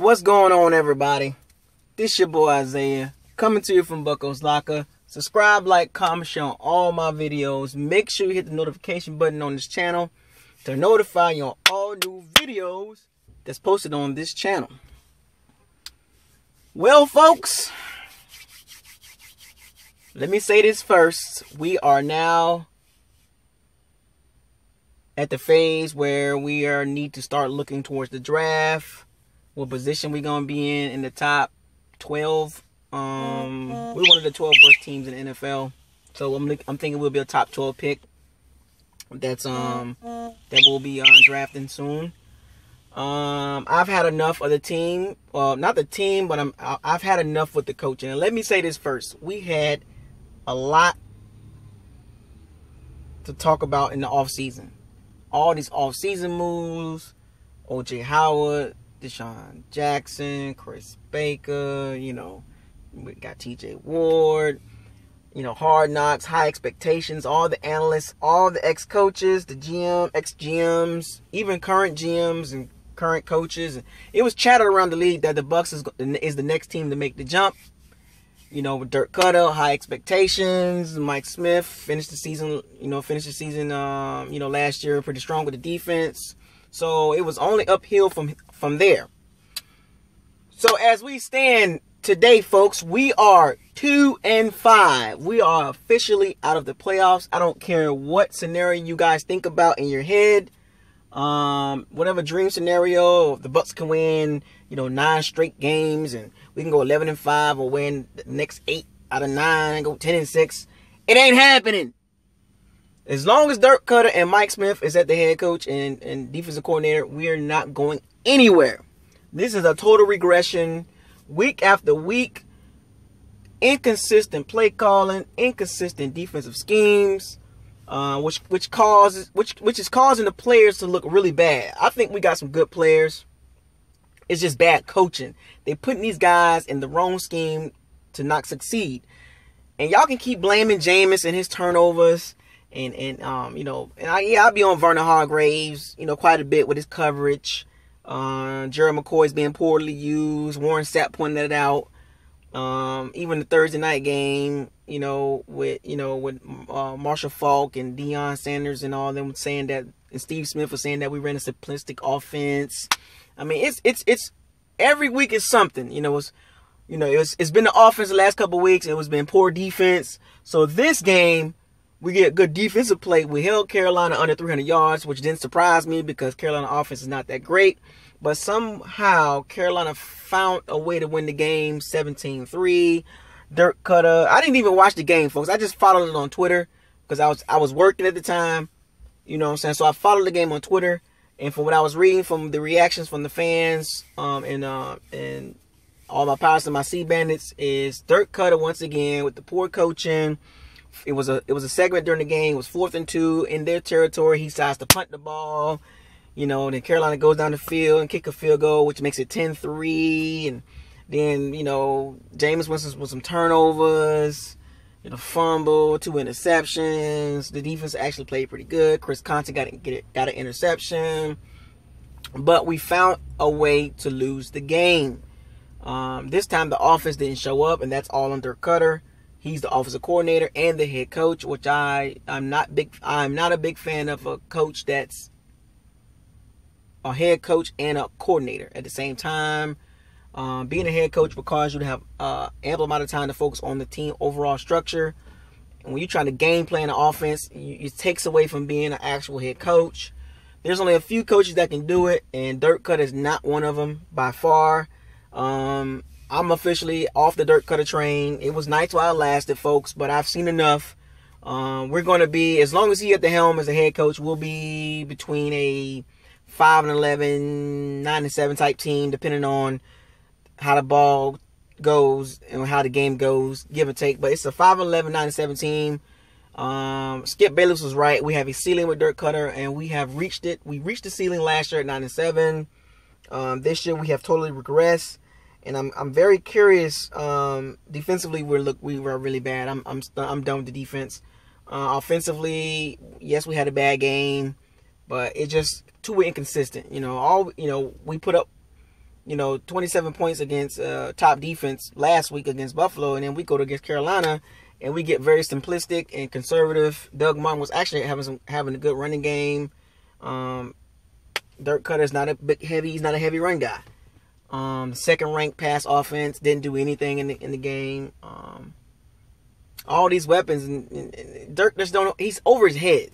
What's going on, everybody? This your boy Isaiah, coming to you from Bucco's Locker. Subscribe, like, comment, share on all my videos. Make sure you hit the notification button on this channel to notify you on all new videos that's posted on this channel. Well, folks, let me say this first. We are now at the phase where we need to start looking towards the draft. What position we gonna be in the top 12? We're one of the 12 worst teams in the NFL, so I'm thinking we'll be a top 12 pick. That will be drafting soon. I've had enough of the team. Not the team, but I've had enough with the coaching. And let me say this first: we had a lot to talk about in the offseason. All these offseason moves, O.J. Howard, Deshaun Jackson, Chris Baker, we got T.J. Ward, Hard Knocks, high expectations, all the analysts, all the ex-coaches, the GM, ex-GMs, even current GMs and current coaches. It was chatted around the league that the Bucs is the next team to make the jump. With Dirk Cutter, high expectations. Mike Smith finished the season, last year pretty strong with the defense. So it was only uphill from there. So as we stand today, folks, we are 2-5. We are officially out of the playoffs. I don't care what scenario you guys think about in your head. Whatever dream scenario, the Bucs can win, 9 straight games, and we can go 11-5 or win the next 8 out of 9 and go 10-6. It ain't happening. As long as Dirk Cutter and Mike Smith is at the head coach and defensive coordinator, we are not going anywhere. This is a total regression. Week after week, inconsistent play calling, inconsistent defensive schemes, which is causing the players to look really bad. I think we got some good players. It's just bad coaching. They putting these guys in the wrong scheme to not succeed. And y'all can keep blaming Jameis and his turnovers. I'll be on Vernon Hargraves, quite a bit with his coverage. Jerry McCoy's being poorly used. Warren Sapp pointed it out. Even the Thursday night game, with Marshall Faulk and Deion Sanders and all them saying that, and Steve Smith was saying that we ran a simplistic offense. I mean, it's every week is something. It's been the offense the last couple of weeks. It was been poor defense. So this game, we get good defensive play. We held Carolina under 300 yards, which didn't surprise me because Carolina offense is not that great. But somehow Carolina found a way to win the game 17-3. Dirk Cutter. I didn't even watch the game, folks. I just followed it on Twitter because I was working at the time. You know what I'm saying? So I followed the game on Twitter. And from what I was reading from the reactions from the fans and all my pirates and my sea bandits is Dirk Cutter once again with the poor coaching. It was a segment during the game. It was 4th and 2 in their territory. He decides to punt the ball. Then Carolina goes down the field and kick a field goal, which makes it 10-3. And then, Jameis Winston with some turnovers, fumble, 2 interceptions. The defense actually played pretty good. Chris Conte got an interception. But we found a way to lose the game. This time the offense didn't show up, and that's all on Dirk Cutter. He's the offensive coordinator and the head coach, which I'm not a big fan of a coach that's a head coach and a coordinator at the same time. Being a head coach requires you to have ample amount of time to focus on the team overall structure. And when you're trying to game plan an offense, it takes away from being an actual head coach. There's only a few coaches that can do it, and Dirk Cutter is not one of them by far. I'm officially off the Dirk Cutter train. It was nice while it lasted, folks, but I've seen enough. We're going to be, as long as he's at the helm as a head coach, we'll be between a 5-11, 9-7 type team, depending on how the ball goes and how the game goes, give and take. But it's a 5-11, 9-7 team. Skip Bayless was right. We have a ceiling with Dirk Cutter, and we have reached it. We reached the ceiling last year at 9-7. This year we have totally regressed. And I'm very curious. Defensively, we were really bad. I'm done with the defense. Offensively, yes, we had a bad game, but it just too inconsistent. We put up 27 points against top defense last week against Buffalo, and then we go to against Carolina, and we get very simplistic and conservative. Doug Martin was actually having a good running game. Dirk Cutter is not a big heavy. He's not a heavy run guy. Second ranked pass offense didn't do anything in the game. All these weapons, and Dirk just don't. He's over his head,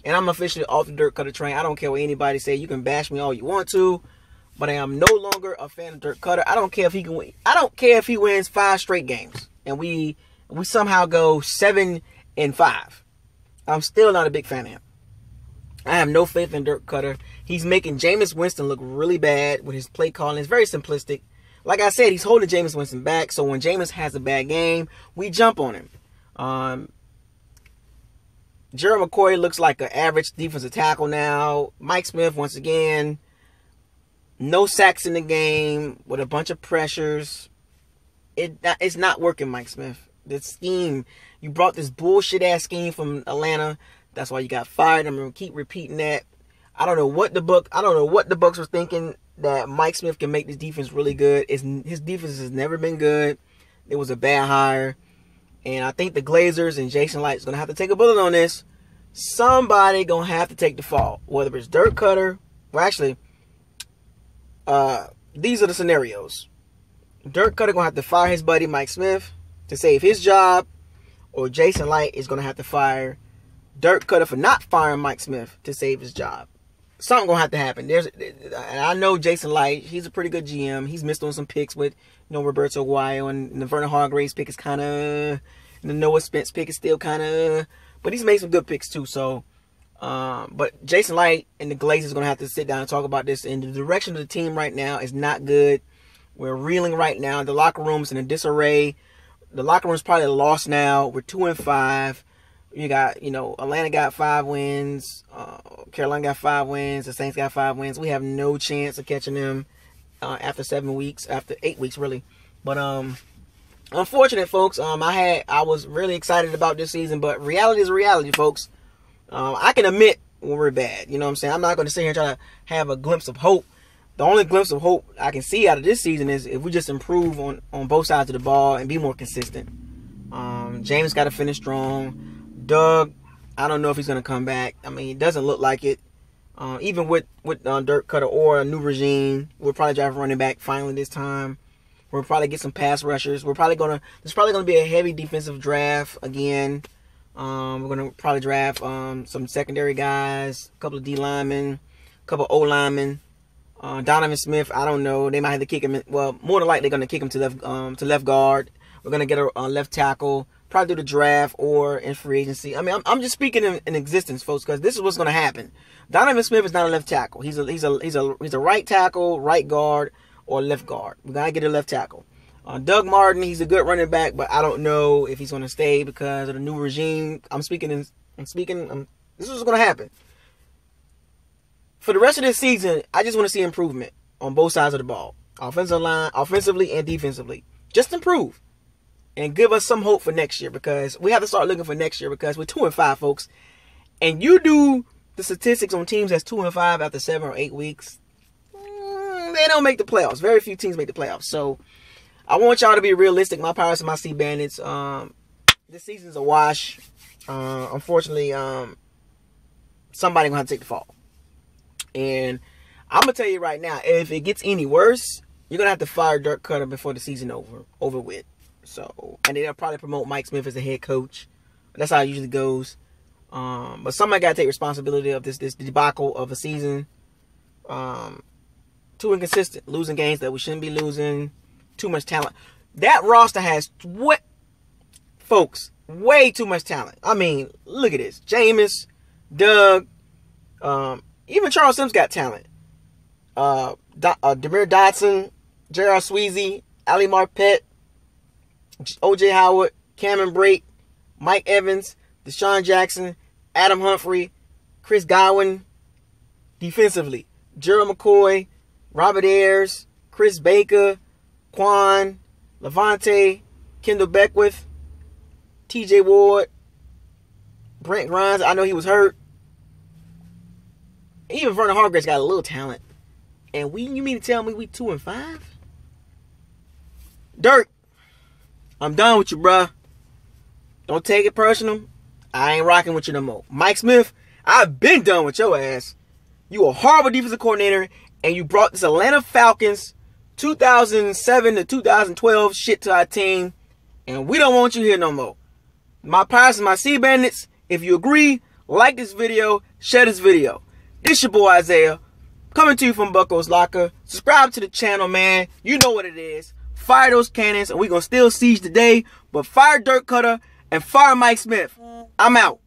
and I'm officially off the Dirk Cutter train. I don't care what anybody say. You can bash me all you want to, but I am no longer a fan of Dirk Cutter. I don't care if he can win. I don't care if he wins 5 straight games and we somehow go 7-5. I'm still not a big fan of him. I have no faith in Dirk Cutter. He's making Jameis Winston look really bad with his play calling. It's very simplistic. Like I said, he's holding Jameis Winston back. So when Jameis has a bad game, we jump on him. Gerald McCoy looks like an average defensive tackle now. Mike Smith, once again, no sacks in the game with a bunch of pressures. It's not working, Mike Smith. The scheme, you brought this bullshit-ass scheme from Atlanta. That's why you got fired. I'm going to keep repeating that. I don't know what the Bucs were thinking that Mike Smith can make this defense really good. His defense has never been good. It was a bad hire. And I think the Glazers and Jason Light is going to have to take a bullet on this. Somebody going to have to take the fall. Whether it's Dirk Cutter. Well, actually, these are the scenarios. Dirk Cutter going to have to fire his buddy Mike Smith to save his job. Or Jason Light is going to have to fire Dirk Cutter for not firing Mike Smith to save his job. Something going to have to happen. And I know Jason Light, he's a pretty good GM. He's missed on some picks with, Roberto Aguayo, and the Vernon Hargraves pick is kind of, the Noah Spence pick is still kind of, but he's made some good picks too. So, but Jason Light and the Glazers are going to have to sit down and talk about this. And the direction of the team right now is not good. We're reeling right now. The locker room's in a disarray. The locker room's probably lost now. We're 2-5. You got, Atlanta got 5 wins. Carolina got 5 wins. The Saints got 5 wins. We have no chance of catching them after 7 weeks, after 8 weeks, really. But unfortunate, folks. I was really excited about this season, but reality is reality, folks. I can admit when we're bad. You know what I'm saying? I'm not going to sit here and try to have a glimpse of hope. The only glimpse of hope I can see out of this season is if we just improve on both sides of the ball and be more consistent. James got to finish strong. Doug, I don't know if he's going to come back. I mean, it doesn't look like it. Even with Dirk Cutter or a new regime, we'll probably draft a running back finally this time. We'll probably get some pass rushers. There's probably going to be a heavy defensive draft again. We're going to probably draft some secondary guys, a couple of D linemen, a couple of O linemen. Donovan Smith, I don't know. They might have to kick him. Well, more than likely, they're going to kick him to left guard. We're going to get a left tackle. Probably do the draft or in free agency. I mean, I'm just speaking in existence, folks, because this is what's going to happen. Donovan Smith is not a left tackle. He's a right tackle, right guard, or left guard. We gotta get a left tackle. Doug Martin, he's a good running back, but I don't know if he's going to stay because of the new regime. This is what's going to happen. For the rest of this season, I just want to see improvement on both sides of the ball, offensively and defensively. Just improve. And give us some hope for next year, because we have to start looking for next year, because we're 2-5, folks. And you do the statistics on teams that's 2-5 after 7 or 8 weeks, they don't make the playoffs. Very few teams make the playoffs. So I want y'all to be realistic. My Pirates and my Sea Bandits. This season's a wash. Unfortunately, somebody gonna have to take the fall. And I'm gonna tell you right now, if it gets any worse, you're gonna have to fire Dirk Cutter before the season over with. So, and they'll probably promote Mike Smith as the head coach. That's how it usually goes. But somebody got to take responsibility of this debacle of a season. Too inconsistent. Losing games that we shouldn't be losing. Too much talent. That roster has, folks, way too much talent. I mean, look at this. Jameis, Doug, even Charles Sims got talent. Demir Dotson, J.R. Sweezy, Ali Marpet, O.J. Howard, Cameron Brake, Mike Evans, Deshaun Jackson, Adam Humphrey, Chris Godwin. Defensively, Gerald McCoy, Robert Ayers, Chris Baker, Quan, Levante, Kendall Beckwith, T.J. Ward, Brent Grimes. I know he was hurt. Even Vernon Hargraves got a little talent. And you mean to tell me we 2-5? Dirk, I'm done with you, bruh. Don't take it personal. I ain't rocking with you no more. Mike Smith, I've been done with your ass. You a horrible defensive coordinator, and you brought this Atlanta Falcons 2007 to 2012 shit to our team, and we don't want you here no more. My Pirates and my Sea Bandits, if you agree, like this video, share this video. This your boy Isaiah, coming to you from Bucko's Locker. Subscribe to the channel, man. You know what it is. Fire those cannons, and we gonna still siege today, but fire Dirk Cutter and fire Mike Smith. I'm out.